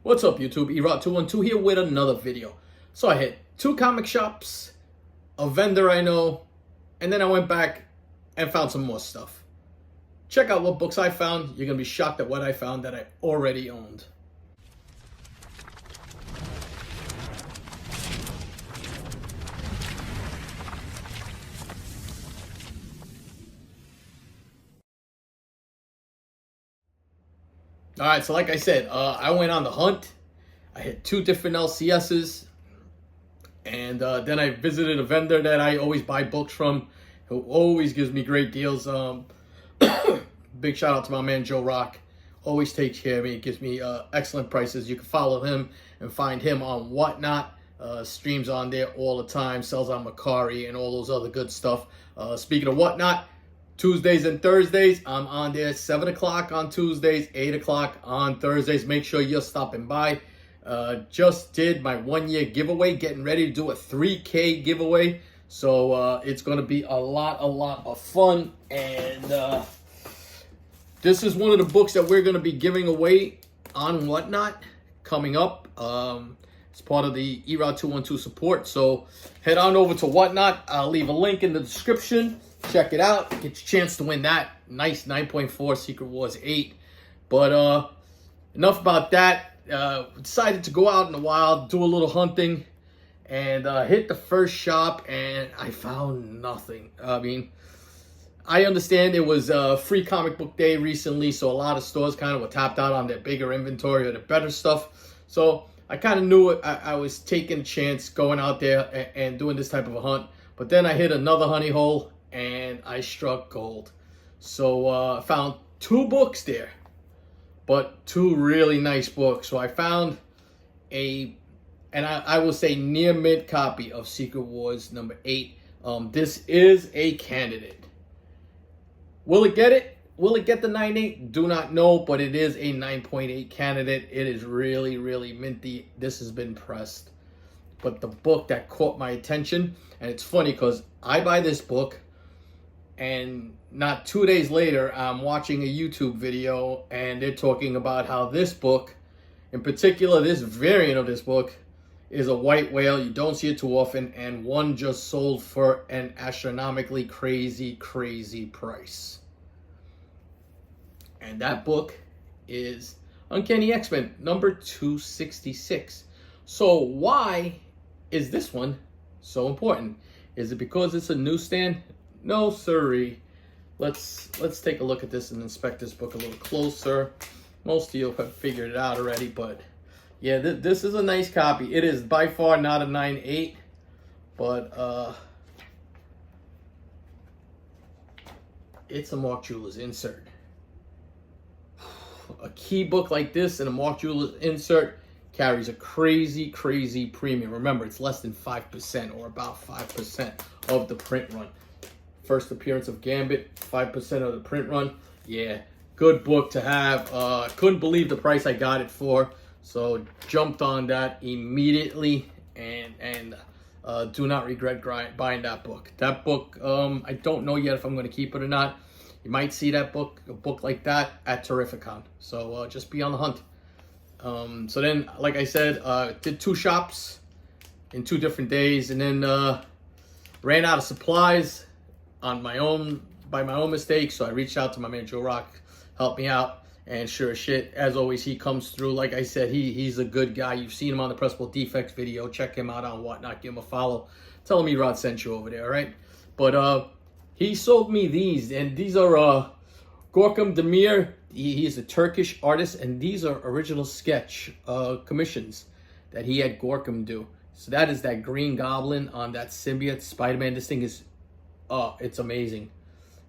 What's up, YouTube? Erot212 here with another video. So I hit 2 comic shops, a vendor I know, and then I went back and found some more stuff. Check out what books I found. You're going to be shocked at what I found that I already owned. Alright, so like I said, I went on the hunt. I hit 2 different LCSs. And then I visited a vendor that I always buy books from, who always gives me great deals. Big shout out to my man Joe Rock. Always takes care of me. Gives me excellent prices. You can follow him and find him on Whatnot. Streams on there all the time. Sells on Macari and all those other good stuff. Speaking of Whatnot, Tuesdays and Thursdays, I'm on there 7 o'clock on Tuesdays, 8 o'clock on Thursdays. Make sure you're stopping by. Just did my 1-year giveaway, getting ready to do a 3K giveaway. So it's going to be a lot of fun. And this is one of the books that we're going to be giving away on Whatnot coming up. It's part of the Erot212 support. So head on over to Whatnot. I'll leave a link in the description. Check it out. Get your chance to win that nice 9.4 Secret Wars 8. But enough about that. Decided to go out in the wild, do a little hunting, and hit the first shop, and I found nothing. I mean, I understand it was free comic book day recently, so a lot of stores kind of were tapped out on their bigger inventory or the better stuff. So I kind of knew I was taking a chance going out there and doing this type of a hunt. But then I hit another honey hole, and I struck gold. So I found 2 books there, but 2 really nice books. So I found and I will say near mint copy of Secret Wars number 8. This is a candidate. Will it get it? Will it get the 9.8? Do not know, but it is a 9.8 candidate. It is really minty. This has been pressed. But the book that caught my attention, and it's funny because I buy this book, and not 2 days later, I'm watching a YouTube video, and they're talking about how this book, in particular, this variant of this book, is a white whale. You don't see it too often, and one just sold for an astronomically crazy price. And that book is Uncanny XMen, number 266. So why is this one so important? Is it because it's a newsstand? No, sirree. Let's take a look at this and inspect this book a little closer. Most of you have figured it out already, but yeah, this is a nice copy. It is by far not a 9.8, but it's a Mark Jewelers insert. A key book like this and a Mark Jewelers insert carries a crazy premium. Remember, it's less than 5% or about 5% of the print run. First appearance of Gambit, 5% of the print run. Yeah, good book to have. Couldn't believe the price I got it for, so jumped on that immediately, and do not regret buying that book. That book, I don't know yet if I'm going to keep it or not. You might see that book, a book like that, at Terrificon. So just be on the hunt. So then, like I said, did 2 shops in 2 different days, and then ran out of supplies on my own, by my own mistake. So I reached out to my man Joe Rock, help me out, and sure as shit, as always, he comes through. Like I said, he's a good guy. You've seen him on the Pressable Defects video. Check him out on Whatnot. Give him a follow. Tell him Erot sent you over there, all right? But he sold me these, and these are Gorkum Demir. He's a Turkish artist, and these are original sketch commissions that he had Gorkum do. So that is that green goblin on that symbiote Spider-Man. This thing is, it's amazing.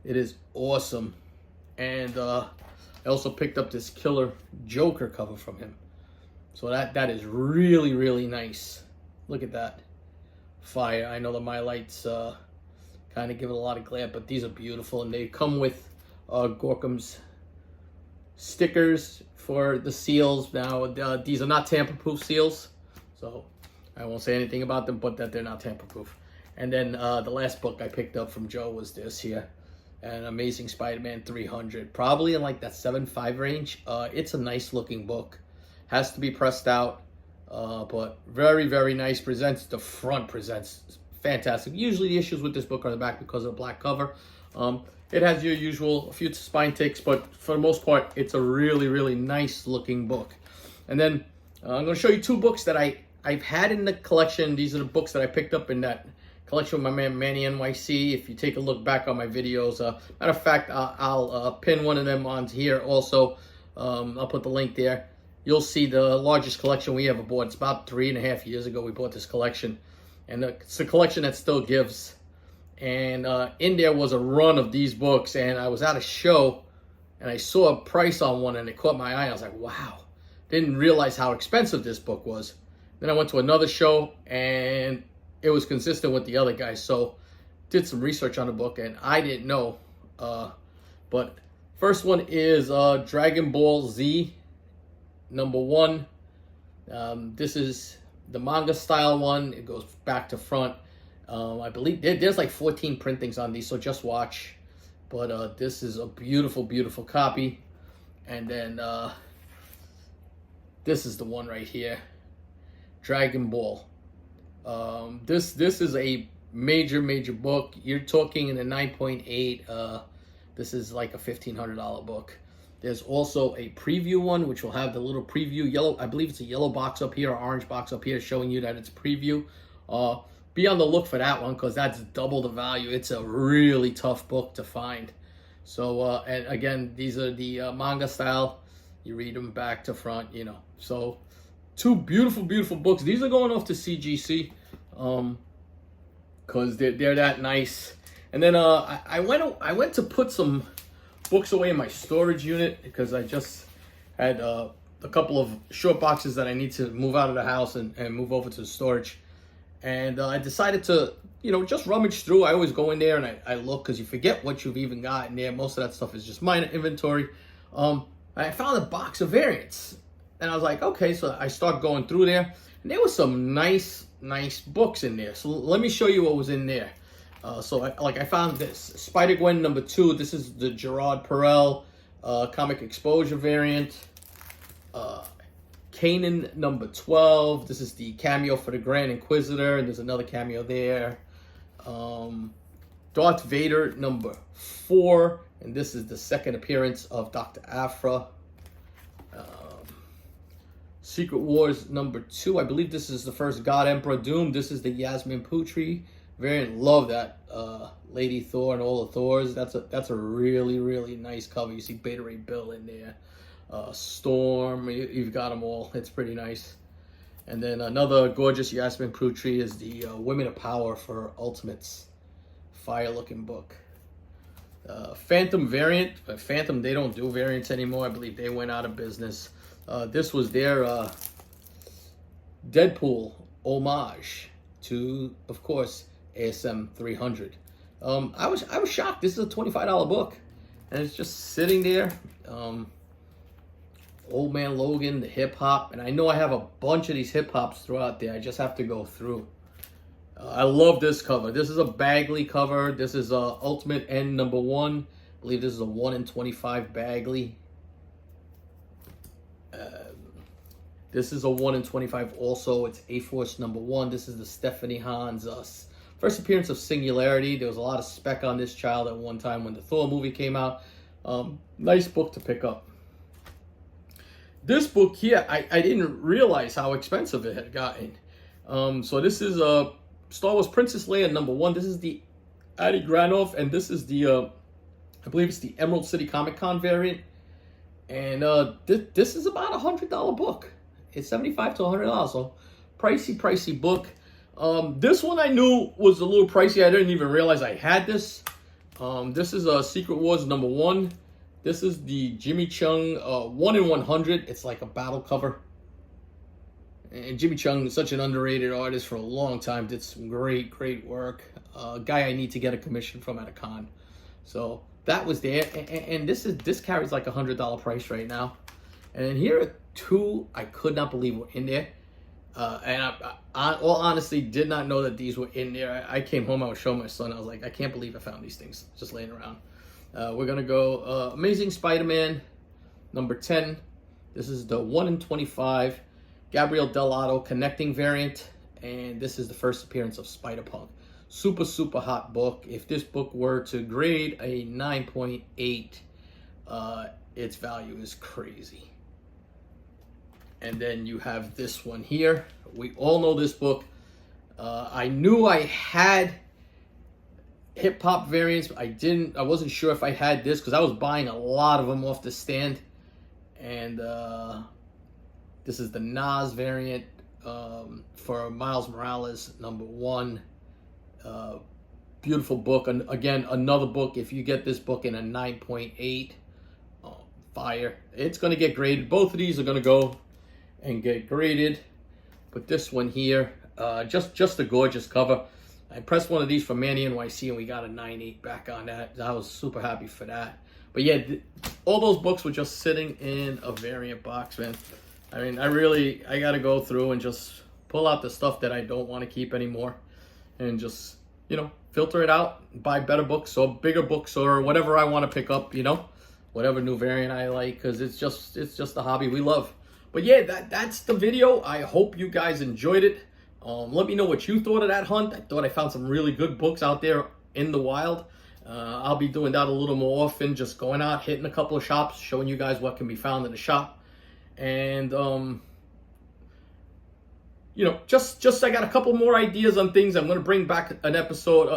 It is awesome. And I also picked up this killer Joker cover from him. So that is really nice. Look at that. Fire. I know that my lights kind of give it a lot of glare, but these are beautiful, and they come with Gorkum's stickers for the seals. Now these are not tamper-proof seals, so I won't say anything about them, but that they're not tamper-proof. And then the last book I picked up from Joe was this here, an Amazing Spider-Man 300, probably in like that 7.5 range. It's a nice looking book. Has to be pressed out, but very, very nice. The front presents fantastic. Usually the issues with this book are the back because of the black cover. It has your usual, a few spine ticks, but for the most part, it's a really, really nice looking book. And then I'm going to show you two books that I've had in the collection. These are the books that I picked up in that collection with my man Manny NYC. If you take a look back on my videos, matter of fact, I'll pin one of them on here also. I'll put the link there. You'll see the largest collection we ever bought. It's about 3.5 years ago we bought this collection, and it's a collection that still gives. And in there was a run of these books, and I was at a show and I saw a price on one and it caught my eye. I was like, wow, didn't realize how expensive this book was. Then I went to another show and it was consistent with the other guys, so did some research on the book and I didn't know. But first one is Dragon Ball Z #1. This is the manga style one. It goes back to front. I believe there's like 14 printings on these, so just watch. But this is a beautiful, beautiful copy. And then this is the one right here, Dragon Ball. This is a major book. You're talking in a 9.8. This is like a $1,500 book. There's also a preview one, which will have the little preview yellow. I believe it's a yellow box up here, or orange box up here, showing you that it's preview. Be on the look for that one because that's double the value. It's a really tough book to find. So, and again, these are the manga style. You read them back to front, you know. So, two beautiful, beautiful books. These are going off to CGC because they're that nice. And then I went to put some books away in my storage unit because I just had a couple of short boxes that I need to move out of the house and move over to the storage. And I decided to, you know, just rummage through. I always go in there and I look because you forget what you've even got in there. Most of that stuff is just minor inventory. I found a box of variants. And I was like, okay, so I start going through there. And there was some nice books in there. So let me show you what was in there. I found this Spider-Gwen #2. This is the Gerard Perel comic exposure variant. Kanan #12. This is the cameo for the Grand Inquisitor, and there's another cameo there. Darth Vader #4, and this is the second appearance of Dr. Aphra. Secret Wars #2. I believe this is the first God Emperor Doom. This is the Yasmin Putri variant. Love that Lady Thor and all the Thors. That's a really, really nice cover. You see Beta Ray Bill in there. Storm, you've got them all. It's pretty nice. And then another gorgeous Yasmin Putri is the Women of Power for Ultimates. Fire looking book. Phantom variant. Phantom, they don't do variants anymore. I believe they went out of business. This was their Deadpool homage to, of course, ASM 300. I was shocked. This is a $25 book, and it's just sitting there. Old Man Logan, the hip hop, and I know I have a bunch of these hip hops throughout there. I just have to go through. I love this cover. This is a Bagley cover. This is Ultimate End #1. I believe this is a 1 in 25 Bagley. This is a 1 in 25 also. It's A-Force #1. This is the Stephanie Hans first appearance of Singularity. There was a lot of spec on this child at one time when the Thor movie came out. Nice book to pick up. This book here, I didn't realize how expensive it had gotten. So this is Star Wars Princess Leia #1. This is the Adi Granov, and this is the, I believe it's the Emerald City Comic Con variant. And this is about a $100 book. It's $75 to $100, so pricey book. This one I knew was a little pricey. I didn't even realize I had this. This is Secret Wars #1. This is the Jimmy Chung 1 in 100. It's like a battle cover. And Jimmy Chung is such an underrated artist for a long time. Did some great work. Guy I need to get a commission from at a con. So that was there. And this carries like a $100 price right now. And then here are two I could not believe were in there. And I all honestly did not know that these were in there. I came home, I was showing my son. I was like, I can't believe I found these things just laying around. We're going to go Amazing Spider-Man #10. This is the 1 in 25 Gabriel Dell'Otto connecting variant, and this is the first appearance of Spider-Punk. Super, super hot book. If this book were to grade a 9.8, its value is crazy. And then you have this one here. We all know this book. I knew I had hip hop variants. I wasn't sure if I had this because I was buying a lot of them off the stand. And this is the Nas variant for Miles Morales, #1. Beautiful book. And again, another book. If you get this book in a 9.8, fire. It's going to get graded. Both of these are going to go and get graded. But this one here, just a gorgeous cover. I pressed one of these for Manny NYC and we got a 9.8 back on that. I was super happy for that. But yeah, all those books were just sitting in a variant box, man. I mean, I got to go through and just pull out the stuff that I don't want to keep anymore and just, filter it out, buy better books or bigger books or whatever I want to pick up, whatever new variant I like, because it's just a hobby we love. But yeah, that's the video. I hope you guys enjoyed it. Let me know what you thought of that hunt. I thought I found some really good books out there in the wild. I'll be doing that a little more often, just going out, hitting a couple of shops, showing you guys what can be found in the shop. And, just I got a couple more ideas on things. I'm going to bring back an episode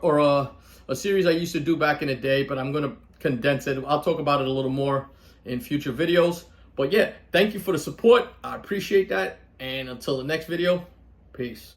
or a series I used to do back in the day, but I'm going to condense it. I'll talk about it a little more in future videos. But yeah, thank you for the support. I appreciate that. And until the next video, peace.